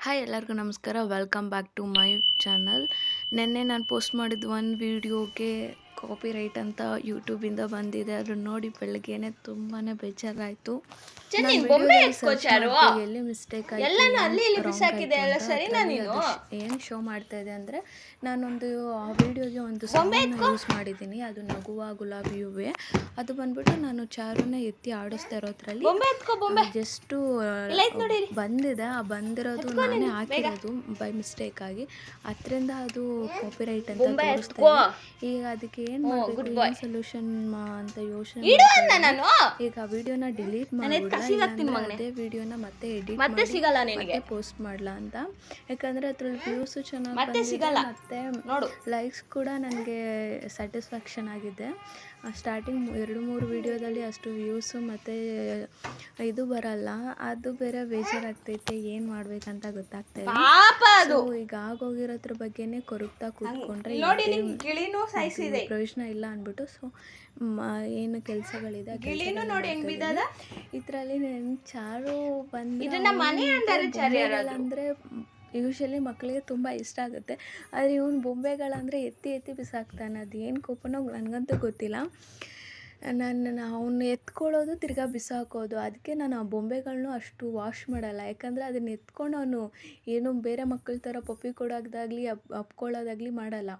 Hi ಎಲ್ಲರಿಗೂ ನಮಸ್ಕಾರ. Welcome back to my channel. ನಿನ್ನೆ ನಾನು ಪೋಸ್ಟ್ ಮಾಡಿದ ಒಂದು ವೀಡಿಯೋಗೆ ಕಾಪಿರೈಟ್ ಅಂತ ಯೂಟ್ಯೂಬಿಂದ ಬಂದಿದೆ. ಅದನ್ನು ನೋಡಿ ಬೆಳಗ್ಗೆನೆ ತುಂಬಾ ಬೇಜಾರಾಯಿತು. ನಾನು ವಿಡಿಯೋದಲ್ಲಿ ಸರ್ಚ್ ಮಾಡಿದೆ ಎಲ್ಲಿ ಮಿಸ್ಟೇಕ್ ಆಯಿತು, ಏನು ಶೋ ಮಾಡ್ತಾ ಇದೆ ಅಂದರೆ ನಾನೊಂದು ಆ ವಿಡಿಯೋಗೆ ಒಂದು ಸಾಂಗ್ನ ಯೂಸ್ ಮಾಡಿದ್ದೀನಿ. ಅದು ನಗುವ ಗುಲಾಬಿ ಹೂವೆ. ಅದು ಬಂದ್ಬಿಟ್ಟು ನಾನು ಚಾರುನ ಎತ್ತಿ ಆಡಿಸ್ತಾ ಇರೋದ್ರಲ್ಲಿ ಜಸ್ಟು ಬಂದಿದೆ. ಆ ಬಂದಿರೋದು ನಾನೇ ಹಾಕಿರೋದು ಬೈ ಮಿಸ್ಟೇಕ್ ಆಗಿ. ಅದರಿಂದ ಅದು ಕಾಪಿರೈಟ್ ಅಂತ ತೋರಿಸ್ತಾ ಇದೆ. ಈಗ ಅದಕ್ಕೆ ಏನು ಮಾಡಬೇಕು, ಏನು ಸೊಲ್ಯೂಷನ್ ಅಂತ ಯೋಚನೆ ಈಗ ಆ ವಿಡಿಯೋನ ಡಿಲೀಟ್ ಮಾಡಿಬಿಡ, ಅದೇ ವಿಡಿಯೋನ ಮತ್ತೆ ಎಡಿಟ್ ಮತ್ತೆ ಪೋಸ್ಟ್ ಮಾಡಲಾ ಅಂತ. ಯಾಕಂದರೆ ಅದ್ರಲ್ಲಿ ವ್ಯೂಸು ಚೆನ್ನಾಗಿ ಬಂದಿದೆ ಮತ್ತು ಲೈಕ್ಸ್ ಕೂಡ ನನಗೆ ಸ್ಯಾಟಿಸ್ಫ್ಯಾಕ್ಷನ್ ಆಗಿದೆ. ಸ್ಟಾರ್ಟಿಂಗ್ 2-3 ವೀಡಿಯೋದಲ್ಲಿ ಅಷ್ಟು ವ್ಯೂಸು ಮತ್ತು ಇದು ಬರಲ್ಲ. ಅದು ಬೇರೆ ಬೇಜಾರಾಗ್ತೈತೆ, ಏನು ಮಾಡ್ಬೇಕಂತ ಗೊತ್ತಾಗ್ತಾಯಿಲ್ಲ. ಈಗ ಆಗೋಗಿರೋದ್ರ ಬಗ್ಗೆನೇ ಕೊರಗ್ತಾ ಕೂತ್ಕೊಂಡ್ರೆ ಪ್ರಯೋಜನ ಇಲ್ಲ ಅಂದ್ಬಿಟ್ಟು ಏನು ಕೆಲಸಗಳಿದೆ ಇದರಲ್ಲಿ ಚಾರು ಬಂದರೆ ಯೂಶಲಿ ಮಕ್ಕಳಿಗೆ ತುಂಬ ಇಷ್ಟ ಆಗುತ್ತೆ. ಆದರೆ ಇವನು ಬೊಂಬೆಗಳಂದರೆ ಎತ್ತಿ ಬಿಸಾಕ್ತಾನೆ. ಅದು ಏನು ಕೋಪನೋ ನನಗಂತೂ ಗೊತ್ತಿಲ್ಲ. ಅವನ್ನ ಎತ್ಕೊಳ್ಳೋದು ತಿರ್ಗಾ ಬಿಸಾಕೋದು. ಅದಕ್ಕೆ ನಾನು ಆ ಬೊಂಬೆಗಳನ್ನೂ ಅಷ್ಟು ವಾಶ್ ಮಾಡಲ್ಲ. ಯಾಕಂದರೆ ಅದನ್ನು ಎತ್ಕೊಂಡು ಅವನು ಏನು ಬೇರೆ ಮಕ್ಕಳ ಥರ ಪಪ್ಪಿ ಕೊಡೋದಾಗಲಿ ಅಪ್ಕೊಳ್ಳೋದಾಗಲಿ ಮಾಡಲ್ಲ.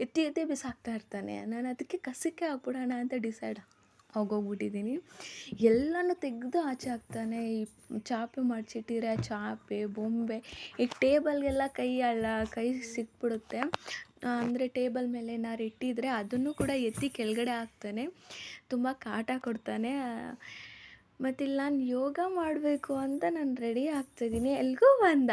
ಎತ್ತಿ ಬಿಸಾಕ್ತಾ ಇರ್ತಾನೆ. ನಾನು ಅದಕ್ಕೆ ಕಸಕ್ಕೆ ಹಾಕ್ಬಿಡೋಣ ಅಂತ ಡಿಸೈಡ್ ಆಗೋಗ್ಬಿಟ್ಟಿದ್ದೀನಿ. ಎಲ್ಲನೂ ತೆಗೆದು ಆಚೆ ಹಾಕ್ತಾನೆ. ಈ ಚಾಪೆ ಮಾಡಿಸಿಟ್ಟಿರೋ ಚಾಪೆ, ಬೊಂಬೆ, ಈ ಟೇಬಲ್ಗೆಲ್ಲ ಕೈ ಸಿಕ್ಬಿಡುತ್ತೆ. ಅಂದರೆ ಟೇಬಲ್ ಮೇಲೆ ಏನಾರು ಇಟ್ಟಿದ್ರೆ ಅದನ್ನು ಕೂಡ ಎತ್ತಿ ಕೆಳಗಡೆ ಹಾಕ್ತಾನೆ. ತುಂಬ ಕಾಟ ಕೊಡ್ತಾನೆ. ಮತ್ತಿಲ್ಲಿ ನಾನು ಯೋಗ ಮಾಡಬೇಕು ಅಂತ ನಾನು ರೆಡಿ ಆಗ್ತಾಯಿದ್ದೀನಿ. ಎಲ್ಗೂ ಬಂದ.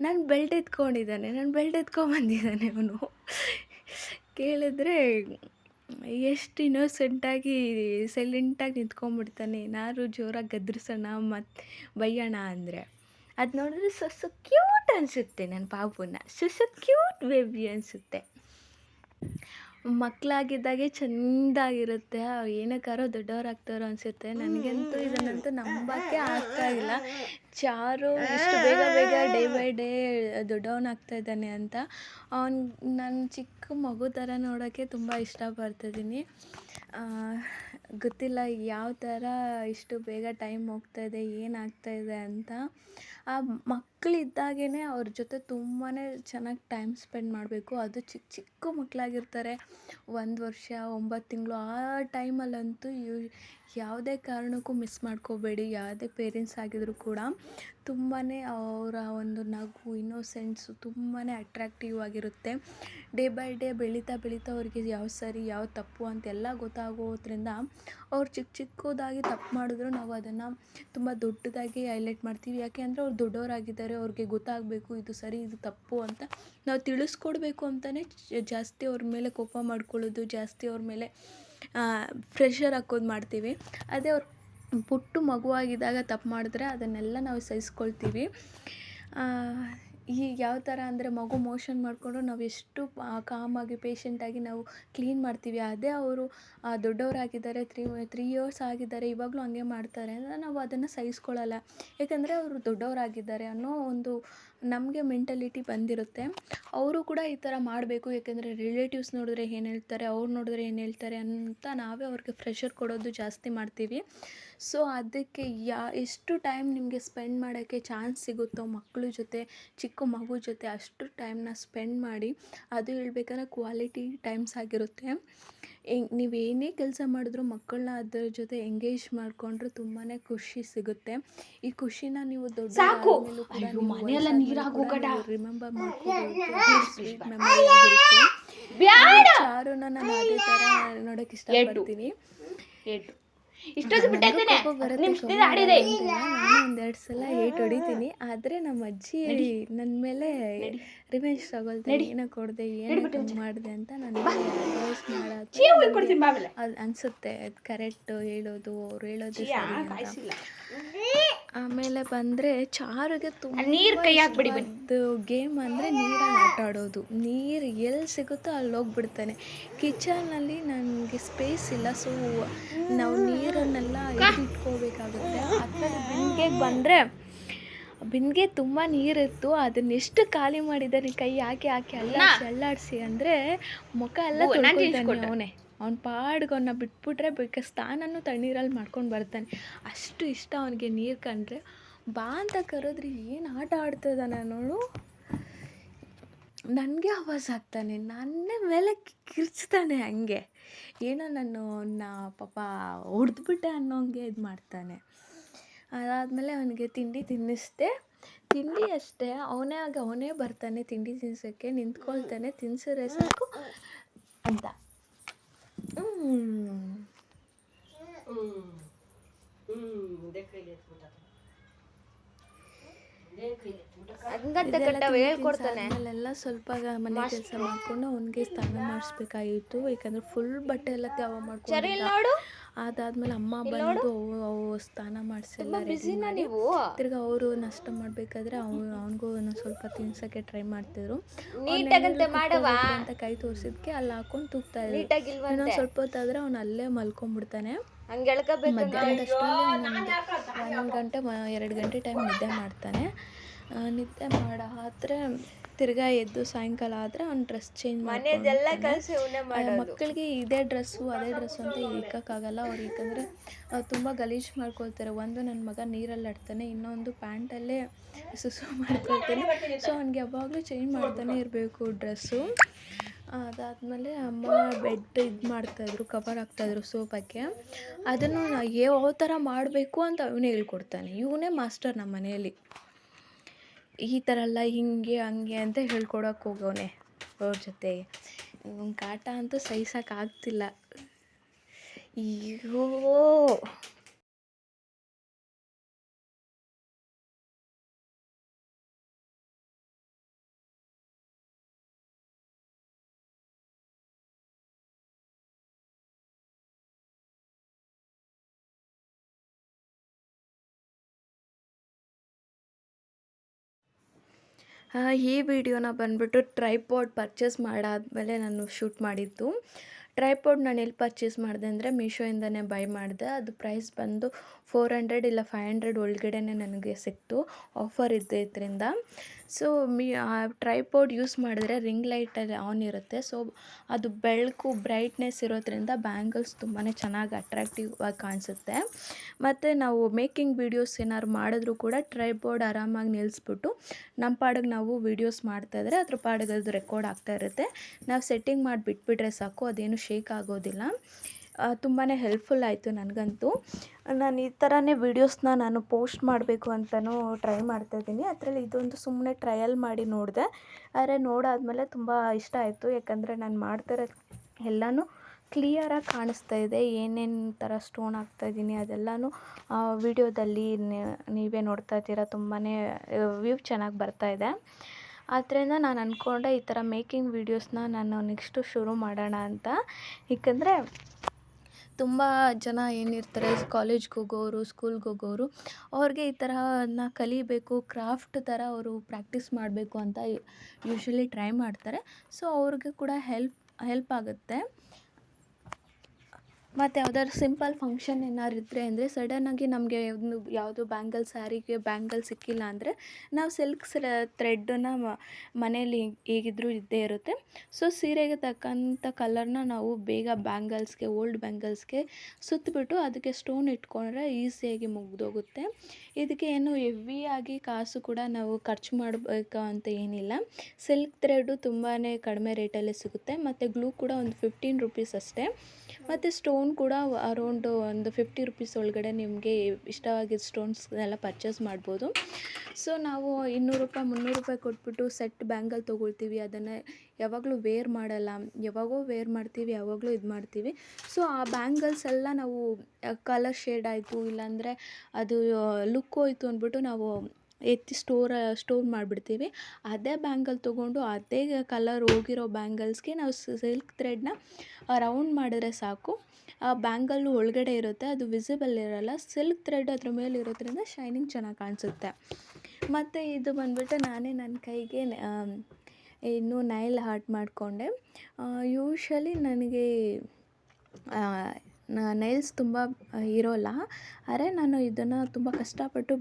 ನಾನು ಬೆಲ್ಟ್ ಎತ್ಕೊಂಡ್ಬಂದಿದ್ದಾನೆ ಅವನು. ಕೇಳಿದ್ರೆ ಎಷ್ಟು ಇನ್ನೋಸೆಂಟಾಗಿ ಸೈಲೆಂಟಾಗಿ ನಿಂತ್ಕೊಂಡ್ಬಿಡ್ತಾನೆ. ಏನಾದ್ರು ಜೋರಾಗಿ ಗದ್ರಿಸೋಣ ಮತ್ತು ಬೈಯೋಣ ಅಂದರೆ ಅದು ನೋಡಿದ್ರೆ ಸೊ ಕ್ಯೂಟ್ ಅನಿಸುತ್ತೆ. ನನ್ನ ಪಾಪುನ ಸೊ ಕ್ಯೂಟ್ ಬೇಬಿ ಅನಿಸುತ್ತೆ. ಮಕ್ಕಳಾಗಿದ್ದಾಗೆ ಚೆಂದಾಗಿರುತ್ತೆ. ಏನಕ್ಕಾರೋ ದೊಡ್ಡವರಾಗ್ತಾರೋ ಅನಿಸುತ್ತೆ. ನನಗಂತೂ ಇದನ್ನಂತೂ ನಂಬೋಕ್ಕೆ ಆಗ್ತಾಯಿಲ್ಲ. ಚಾರು ಇಷ್ಟು ಬೇಗ ಡೇ ಬೈ ಡೇ ದೊಡ್ಡವನಾಗ್ತಾ ಇದ್ದಾನೆ ಅಂತ. ನಾನು ಚಿಕ್ಕ ಮಗು ಥರ ನೋಡೋಕ್ಕೆ ತುಂಬ ಇಷ್ಟಪಡ್ತಿದ್ದೀನಿ. ಗೊತ್ತಿಲ್ಲ ಯಾವ ಥರ ಇಷ್ಟು ಬೇಗ ಟೈಮ್ ಹೋಗ್ತಾಯಿದೆ, ಏನಾಗ್ತಾಯಿದೆ ಅಂತ. ಆ ಮಕ್ಕಳಿದ್ದಾಗೇ ಅವ್ರ ಜೊತೆ ತುಂಬಾ ಚೆನ್ನಾಗಿ ಟೈಮ್ ಸ್ಪೆಂಡ್ ಮಾಡಬೇಕು. ಅದು ಚಿಕ್ಕ ಮಕ್ಕಳಾಗಿರ್ತಾರೆ, 1 ವರ್ಷ 9 ತಿಂಗಳು. ಆ ಟೈಮಲ್ಲಂತೂ ಯಾವುದೇ ಕಾರಣಕ್ಕೂ ಮಿಸ್ ಮಾಡ್ಕೋಬೇಡಿ. ಯಾವುದೇ ಪೇರೆಂಟ್ಸ್ ಆಗಿದ್ರೂ ಕೂಡ ತುಂಬಾ ಅವರ ಒಂದು ನಗು, ಇನ್ನೋಸೆನ್ಸು ತುಂಬಾ ಅಟ್ರ್ಯಾಕ್ಟಿವ್ ಆಗಿರುತ್ತೆ. ಡೇ ಬೈ ಡೇ ಬೆಳೀತಾ ಅವ್ರಿಗೆ ಯಾವ ಸರಿ ಯಾವ ತಪ್ಪು ಅಂತೆಲ್ಲ ಗೊತ್ತಾಗೋದ್ರಿಂದ ಅವ್ರು ಚಿಕ್ಕದಾಗಿ ತಪ್ಪು ಮಾಡಿದ್ರು ನಾವು ಅದನ್ನು ತುಂಬ ದೊಡ್ಡದಾಗಿ ಹೈಲೈಟ್ ಮಾಡ್ತೀವಿ. ಯಾಕೆ ಅಂದರೆ ಅವ್ರು ದೊಡ್ಡವರಾಗಿದ್ದಾರೆ, ಅವ್ರಿಗೆ ಗೊತ್ತಾಗಬೇಕು ಇದು ಸರಿ ಇದು ತಪ್ಪು ಅಂತ ನಾವು ತಿಳಿಸ್ಕೊಡ್ಬೇಕು ಅಂತಲೇ ಜಾಸ್ತಿ ಅವ್ರ ಮೇಲೆ ಕೋಪ ಮಾಡ್ಕೊಳ್ಳೋದು, ಜಾಸ್ತಿ ಅವ್ರ ಮೇಲೆ ಪ್ರೆಷರ್ ಹಾಕೋದು ಮಾಡ್ತೀವಿ. ಅದೇ ಅವ್ರು ಪುಟ್ಟ ಮಗುವಾಗಿದ್ದಾಗ ತಪ್ಪು ಮಾಡಿದ್ರೆ ಅದನ್ನೆಲ್ಲ ನಾವು ಸಹಿಸ್ಕೊಳ್ತೀವಿ. ಈಗ ಯಾವ ಥರ ಅಂದರೆ ಮಗು ಮೋಷನ್ ಮಾಡಿಕೊಂಡು ನಾವು ಎಷ್ಟು ಕಾಮಾಗಿ ಪೇಷೆಂಟಾಗಿ ನಾವು ಕ್ಲೀನ್ ಮಾಡ್ತೀವಿ. ಅದೇ ಅವರು ದೊಡ್ಡವರಾಗಿದ್ದಾರೆ, 3 ಇಯರ್ಸ್ ಆಗಿದ್ದಾರೆ, ಇವಾಗಲೂ ಹಂಗೆ ಮಾಡ್ತಾರೆ ಅಂದರೆ ನಾವು ಅದನ್ನು ಸಹಿಸ್ಕೊಳ್ಳಲ್ಲ. ಯಾಕಂದರೆ ಅವರು ದೊಡ್ಡವರಾಗಿದ್ದಾರೆ ಅನ್ನೋ ಒಂದು ನಮಗೆ ಮೆಂಟಲಿಟಿ ಬಂದಿರುತ್ತೆ. ಅವರು ಕೂಡ ಈ ಥರ ಮಾಡಬೇಕು. ಯಾಕೆಂದರೆ ರಿಲೇಟಿವ್ಸ್ ನೋಡಿದ್ರೆ ಏನು ಹೇಳ್ತಾರೆ, ಅವ್ರು ನೋಡಿದ್ರೆ ಏನು ಹೇಳ್ತಾರೆ ಅಂತ ನಾವೇ ಅವ್ರಿಗೆ ಪ್ರೆಷರ್ ಕೊಡೋದು ಜಾಸ್ತಿ ಮಾಡ್ತೀವಿ. ಸೊ ಅದಕ್ಕೆ ಎಷ್ಟು ಟೈಮ್ ನಿಮಗೆ ಸ್ಪೆಂಡ್ ಮಾಡೋಕ್ಕೆ ಚಾನ್ಸ್ ಸಿಗುತ್ತೋ ಮಕ್ಕಳ ಜೊತೆ, ಚಿಕ್ಕ ಮಗು ಜೊತೆ ಅಷ್ಟು ಟೈಮ್ನ ಸ್ಪೆಂಡ್ ಮಾಡಿ. ಅದು ಹೇಳ್ಬೇಕಂದ್ರೆ ಕ್ವಾಲಿಟಿ ಟೈಮ್ಸ್ ಆಗಿರುತ್ತೆ. ನೀವೇನೇ ಕೆಲಸ ಮಾಡಿದ್ರೂ ಮಕ್ಕಳನ್ನ ಅದರ ಜೊತೆ ಎಂಗೇಜ್ ಮಾಡಿಕೊಂಡ್ರೆ ತುಂಬಾ ಖುಷಿ ಸಿಗುತ್ತೆ. ಈ ಖುಷಿನ ನೀವು ದೊಡ್ಡ ರಿಮೆಂಬರ್ ಮಾಡ್ಕೋಬೇಕು. ಚಾರುನ ನಾನು ಅದೇ ಥರ ನೋಡೋಕೆ ಇಷ್ಟಪಡ್ತೀನಿ. ನಾನು 1-2 ಸಲ ಏಟು ಹೊಡಿತೀನಿ. ಆದರೆ ನಮ್ಮ ಅಜ್ಜಿ ನನ್ನ ಮೇಲೆ ರಿವೆಂಜ್ ತಗೊಳ್ತಾರೆ. ಏನೋ ಕೊಡದೆ, ಏನೋ ಮಾಡಿದೆ ಅಂತ ನನಗೆ ಅಡ್ವೈಸ್ ಮಾಡೋದು ಅದು ಅನಿಸುತ್ತೆ. ಅದು ಕರೆಕ್ಟು ಹೇಳೋದು, ಅವ್ರು ಹೇಳೋದು ಸರಿ ಅಂತ. ಆಮೇಲೆ ಬಂದರೆ ಚಾರುಗೆ ತುಂಬ ಗೇಮ್ ಅಂದರೆ ನೀರಲ್ಲಿ ಆಟ ಆಡೋದು. ನೀರು ಎಲ್ಲಿ ಸಿಗುತ್ತೋ ಅಲ್ಲಿ ಹೋಗ್ಬಿಡ್ತಾನೆ. ಕಿಚನಲ್ಲಿ ನನಗೆ ಸ್ಪೇಸ್ ಇಲ್ಲ, ಸೊ ನಾವು ನೀರನ್ನೆಲ್ಲ ಇಟ್ಕೋಬೇಕಾಗುತ್ತೆ. ಆ ಥರ ಬಿಂದಿಗೆಗೆ ಬಂದರೆ ಬಿಂದಿಗೆ ತುಂಬ ನೀರಿತ್ತು, ಅದನ್ನೆಷ್ಟು ಖಾಲಿ ಮಾಡಿದ್ದಾನೆ ಕೈ ಹಾಕಿ ಹಾಕಿ ಅಲ್ಲಾಡಿಸಿ ಅಂದರೆ ಮುಖ ಎಲ್ಲ ತೊಳ್ಕೊಳ್ತಾನೆ ಅವನೇ. ಅವ್ನ ಪಾಡ್ಗೆ ಅವನ್ನ ಬಿಟ್ಬಿಟ್ರೆ ಬೇಕಾದ್ರೆ ಸ್ನಾನನೂ ತಣ್ಣೀರಲ್ಲಿ ಮಾಡ್ಕೊಂಡು ಬರ್ತಾನೆ. ಅಷ್ಟು ಇಷ್ಟ ಅವನಿಗೆ ನೀರು ಕಂಡ್ರೆ. ಬಾ ಅಂತ ಕರೆದ್ರೆ ಏನು ಆಟ ಆಡ್ತಿದ್ದಾನೆ ನೋಡು. ನನಗೆ ಆವಾಜ್ ಆಗ್ತಾನೆ, ನನ್ನೇ ಮೇಲೆ ಕಿರ್ಚ್ತಾನೆ. ಹಂಗೆ ಏನೋ ನಾನು ಅವನ್ನ ಪಾಪ ಹೊಡೆದ್ಬಿಟ್ಟೆ ಅನ್ನೋಂಗೆ ಇದು ಮಾಡ್ತಾನೆ. ಅದಾದಮೇಲೆ ಅವನಿಗೆ ತಿಂಡಿ ತಿನ್ನಿಸ್ದೆ. ತಿಂಡಿ ಅಷ್ಟೇ, ಅವನೇ ಬರ್ತಾನೆ ತಿಂಡಿ ತಿನ್ನಿಸೋಕ್ಕೆ, ನಿಂತ್ಕೊಳ್ತಾನೆ, ತಿನ್ಸಿದ್ರೆ ಸಾಕು ಅಂತ. ಆಮೇಲೆಲ್ಲ ಸ್ವಲ್ಪ ಮನೆ ಕೆಲಸ ಮಾಡಿಕೊಂಡು ಅವನಿಗೆ ಸ್ನಾನ ಮಾಡಿಸ್ಬೇಕಾಗಿತ್ತು, ಯಾಕಂದರೆ ಫುಲ್ ಬಟ್ಟೆ ಎಲ್ಲ ತ್ಯಾವ ಮಾಡ್ಕೊಂಡು. ಅದಾದ್ಮೇಲೆ ಅಮ್ಮ ಬಂದು ಅವು ಸ್ನಾನ ಮಾಡಿಸಿಲ್ಲ, ತಿರ್ಗಿ ಅವರು ನಾಷ್ಟ ಮಾಡಬೇಕಾದ್ರೆ ಅವನಿಗೂ ಸ್ವಲ್ಪ ತಿನ್ಸೋಕ್ಕೆ ಟ್ರೈ ಮಾಡ್ತಿದ್ರು. ಅಂತ ಕೈ ತೋರಿಸಿದ್ಕೆ ಅಲ್ಲಿ ಹಾಕೊಂಡು ತೂಗ್ತಾ ಇದ್ರು. ಇನ್ನೊಂದು ಸ್ವಲ್ಪ ಹೊತ್ತಾದರೆ ಅವನು ಅಲ್ಲೇ ಮಲ್ಕೊಂಡ್ಬಿಡ್ತಾನೆ. ಮಧ್ಯಾಹ್ನದಷ್ಟರಲ್ಲಿ 1 ಗಂಟೆ 2 ಗಂಟೆ ಟೈಮ್ ನಿದ್ದೆ ಮಾಡ್ತಾನೆ. ನಿದ್ದೆ ಆದರೆ ತಿರ್ಗಾ ಎದ್ದು ಸಾಯಂಕಾಲ ಆದರೆ ಅವ್ನು ಡ್ರೆಸ್ ಚೇಂಜ್ ಮಾಡ್ತಾನೆ. ಮಕ್ಕಳಿಗೆ ಇದೇ ಡ್ರೆಸ್ಸು ಅದೇ ಡ್ರೆಸ್ಸು ಅಂತ ಇಕ್ಕೋಕ್ಕಾಗಲ್ಲ ಅವ್ರು, ಯಾಕಂದರೆ ತುಂಬ ಗಲೀಜು ಮಾಡ್ಕೊಳ್ತಾರೆ. ಒಂದು ನನ್ನ ಮಗ ನೀರಲ್ಲಿ ಆಡ್ತಾನೆ, ಇನ್ನೊಂದು ಪ್ಯಾಂಟಲ್ಲೇ ಸುಸು ಮಾಡ್ಕೊಳ್ತಾನೆ. ಸೊ ಅವ್ನಿಗೆ ಯಾವಾಗಲೂ ಚೇಂಜ್ ಮಾಡ್ತಾನೆ ಇರಬೇಕು ಡ್ರೆಸ್ಸು. ಅದಾದಮೇಲೆ ಅಮ್ಮ ಬೆಡ್ ಇದು ಮಾಡ್ತಾಯಿದ್ರು, ಕವರ್ ಹಾಕ್ತಾಯಿದ್ರು ಸೋಫಾಕ್ಕೆ. ಅದನ್ನು ಯಾವ ಥರ ಮಾಡಬೇಕು ಅಂತ ಅವನೇ ಹೇಳ್ಕೊಡ್ತಾನೆ. ಇವನೇ ಮಾಸ್ಟರ್ ನಮ್ಮ ಮನೆಯಲ್ಲಿ. ಈ ಥರ ಎಲ್ಲ ಹಿಂಗೆ ಹಂಗೆ ಅಂತ ಹೇಳ್ಕೊಡೋಕೆ ಹೋಗವನೆ ಅವ್ರ ಜೊತೆ. ಕಾಟ ಅಂತೂ ಸಹಿಸೋಕ್ಕಾಗ್ತಿಲ್ಲ. ಅಯ್ಯೋ, ಈ ವಿಡಿಯೋನ ಬಂದುಬಿಟ್ಟು ಟ್ರೈಪಾಡ್ ಪರ್ಚೇಸ್ ಮಾಡಾದಮೇಲೆ ನಾನು ಶೂಟ್ ಮಾಡಿದ್ದು. ಟ್ರೈಪಾಡ್ ನಾನು ಎಲ್ಲಿ ಪರ್ಚೇಸ್ ಮಾಡಿದೆ ಅಂದರೆ ಮೀಶೋಯಿಂದನೇ ಬೈ ಮಾಡಿದೆ. ಅದು ಪ್ರೈಸ್ ಬಂದು 400 ಇಲ್ಲ 500 ಒಳಗಡೆನೇ ನನಗೆ ಸಿಕ್ತು, ಆಫರ್ ಇದ್ದಿದ್ದರಿಂದ. ಸೊ ಟ್ರೈಪಾಡ್ ಯೂಸ್ ಮಾಡಿದ್ರೆ ರಿಂಗ್ ಲೈಟಲ್ಲಿ ಆನ್ ಇರುತ್ತೆ. ಸೊ ಅದು ಬೆಳಕು ಬ್ರೈಟ್ನೆಸ್ ಇರೋದ್ರಿಂದ ಬ್ಯಾಂಗಲ್ಸ್ ತುಂಬಾ ಚೆನ್ನಾಗಿ ಅಟ್ರಾಕ್ಟಿವ್ ಆಗಿ ಕಾಣಿಸುತ್ತೆ. ಮತ್ತು ನಾವು ಮೇಕಿಂಗ್ ವೀಡಿಯೋಸ್ ಏನಾದ್ರು ಮಾಡಿದ್ರೂ ಕೂಡ ಟ್ರೈಪಾಡ್ ಆರಾಮಾಗಿ ನಿಲ್ಲಿಸ್ಬಿಟ್ಟು ನಮ್ಮ ಪಾಡಿಗೆ ನಾವು ವೀಡಿಯೋಸ್ ಮಾಡ್ತಾಯಿದ್ರೆ ಅದ್ರ ಪಾಡಿಗೆ ಅದು ರೆಕಾರ್ಡ್ ಆಗ್ತಾ ಇರುತ್ತೆ. ನಾವು ಸೆಟ್ಟಿಂಗ್ ಮಾಡಿ ಬಿಟ್ಬಿಟ್ರೆ ಸಾಕು, ಅದೇನು ಶೇಕ್ ಆಗೋದಿಲ್ಲ. ತುಂಬಾ ಹೆಲ್ಪ್ಫುಲ್ ಆಯಿತು ನನಗಂತೂ. ನಾನು ಈ ಥರನೇ ವೀಡಿಯೋಸ್ನ ನಾನು ಪೋಸ್ಟ್ ಮಾಡಬೇಕು ಅಂತಲೂ ಟ್ರೈ ಮಾಡ್ತಾಯಿದ್ದೀನಿ. ಅದರಲ್ಲಿ ಇದೊಂದು ಸುಮ್ಮನೆ ಟ್ರಯಲ್ ಮಾಡಿ ನೋಡಿದೆ. ಆದರೆ ನೋಡಾದಮೇಲೆ ತುಂಬ ಇಷ್ಟ ಆಯಿತು, ಯಾಕಂದರೆ ನಾನು ಮಾಡ್ತಿರೋದು ಎಲ್ಲನೂ ಕ್ಲಿಯರಾಗಿ ಕಾಣಿಸ್ತಾ ಇದೆ. ಏನೇನು ಥರ ಸ್ಟೋನ್ ಹಾಕ್ತಾಯಿದ್ದೀನಿ ಅದೆಲ್ಲನೂ ವಿಡಿಯೋದಲ್ಲಿ ನೀವೇ ನೋಡ್ತಾ ಇದ್ದೀರಾ. ತುಂಬಾ ವ್ಯೂ ಚೆನ್ನಾಗಿ ಬರ್ತಾಯಿದೆ. ಆದ್ದರಿಂದ ನಾನು ಅಂದ್ಕೊಂಡೆ ಈ ಥರ ಮೇಕಿಂಗ್ ವೀಡಿಯೋಸ್ನ ನಾನು ನೆಕ್ಸ್ಟು ಶುರು ಮಾಡೋಣ ಅಂತ. ಏಕೆಂದರೆ ತುಂಬ ಜನ ಏನಿರ್ತಾರೆ, ಕಾಲೇಜ್ಗೆ ಹೋಗೋರು, ಸ್ಕೂಲ್ಗೆ ಹೋಗೋರು, ಅವ್ರಿಗೆ ಈ ಥರನ ಕಲಿಬೇಕು, ಕ್ರಾಫ್ಟ್ ಥರ ಅವರು ಪ್ರಾಕ್ಟೀಸ್ ಮಾಡಬೇಕು ಅಂತ ಯೂಶ್ವಲಿ ಟ್ರೈ ಮಾಡ್ತಾರೆ. ಸೊ ಅವ್ರಿಗೆ ಕೂಡ ಹೆಲ್ಪ್ ಆಗುತ್ತೆ. ಮತ್ತು ಯಾವ್ದಾದ್ರು ಸಿಂಪಲ್ ಫಂಕ್ಷನ್ ಏನಾದ್ರು ಇದ್ದರೆ ಅಂದರೆ ಸಡನ್ನಾಗಿ ನಮಗೆ ಯಾವುದು ಸ್ಯಾರಿಗೆ ಬ್ಯಾಂಗಲ್ ಸಿಕ್ಕಿಲ್ಲ ಅಂದರೆ ನಾವು ಸಿಲ್ಕ್ ಥ್ರೆಡ್ಡನ್ನ ಮನೇಲಿ ಹೇಗಿದ್ದರೂ ಇದ್ದೇ ಇರುತ್ತೆ. ಸೊ ಸೀರೆಗೆ ತಕ್ಕಂಥ ಕಲರ್ನ ನಾವು ಬೇಗ ಓಲ್ಡ್ ಬ್ಯಾಂಗಲ್ಸ್ಗೆ ಸುತ್ತಿಬಿಟ್ಟು ಅದಕ್ಕೆ ಸ್ಟೋನ್ ಇಟ್ಕೊಂಡ್ರೆ ಈಸಿಯಾಗಿ ಮುಗಿದೋಗುತ್ತೆ. ಇದಕ್ಕೆ ಏನು ಹೆವಿಯಾಗಿ ಕಾಸು ಕೂಡ ನಾವು ಖರ್ಚು ಮಾಡಬೇಕು ಅಂತ ಏನಿಲ್ಲ. ಸಿಲ್ಕ್ ಥ್ರೆಡ್ಡು ತುಂಬಾ ಕಡಿಮೆ ರೇಟಲ್ಲೇ ಸಿಗುತ್ತೆ. ಮತ್ತು ಗ್ಲೂ ಕೂಡ ಒಂದು 15 ರೂಪೀಸ್ ಅಷ್ಟೇ. ಮತ್ತು ಸ್ಟೋನ್ ಕೂಡ ಅರೌಂಡು ಒಂದು 50 ರೂಪೀಸ್ ಒಳಗಡೆ ನಿಮಗೆ ಇಷ್ಟವಾಗಿದ್ದ ಸ್ಟೋನ್ಸ್ ಎಲ್ಲ ಪರ್ಚೇಸ್ ಮಾಡ್ಬೋದು. ಸೊ ನಾವು 200 ರೂಪಾಯಿ 300 ರೂಪಾಯಿ ಕೊಟ್ಬಿಟ್ಟು ಸೆಟ್ ಬ್ಯಾಂಗಲ್ ತೊಗೊಳ್ತೀವಿ. ಅದನ್ನು ಯಾವಾಗಲೂ ವೇರ್ ಮಾಡಲ್ಲ, ಯಾವಾಗೋ ವೇರ್ ಮಾಡ್ತೀವಿ, ಯಾವಾಗಲೂ ಇದು ಮಾಡ್ತೀವಿ. ಸೊ ಆ ಬ್ಯಾಂಗಲ್ಸ್ ಎಲ್ಲ ನಾವು ಕಲರ್ ಶೇಡ್ ಆಯಿತು, ಇಲ್ಲಾಂದರೆ ಅದು ಲುಕ್ ಹೋಯ್ತು ಅಂದ್ಬಿಟ್ಟು ನಾವು ಎತ್ತಿ ಸ್ಟೋರ್ ಮಾಡಿಬಿಡ್ತೀವಿ. ಅದೇ ಬ್ಯಾಂಗಲ್ ತೊಗೊಂಡು ಅದೇ ಕಲರ್ ಹೋಗಿರೋ ಬ್ಯಾಂಗಲ್ಸ್ಗೆ ನಾವು ಸಿಲ್ಕ್ ಥ್ರೆಡ್ನ ರೌಂಡ್ ಮಾಡಿದ್ರೆ ಸಾಕು. ಆ ಬ್ಯಾಂಗಲ್ಲು ಒಳಗಡೆ ಇರುತ್ತೆ, ಅದು ವಿಸಿಬಲ್ ಇರೋಲ್ಲ. ಸಿಲ್ಕ್ ಥ್ರೆಡ್ ಅದ್ರ ಮೇಲೆ ಇರೋದ್ರಿಂದ ಶೈನಿಂಗ್ ಚೆನ್ನಾಗಿ ಕಾಣಿಸುತ್ತೆ. ಮತ್ತು ಇದು ಬಂದುಬಿಟ್ಟು ನಾನೇ ನನ್ನ ಕೈಗೆ ಇನ್ನೂ ನೈಲ್ ಆರ್ಟ್ ಮಾಡಿಕೊಂಡೆ. ಯೂಶ್ವಲಿ ನನಗೆ ನೈಲ್ಸ್ ತುಂಬ ಇರೋಲ್ಲ. ಆದರೆ ನಾನು ಇದನ್ನು ತುಂಬ ಕಷ್ಟಪಟ್ಟು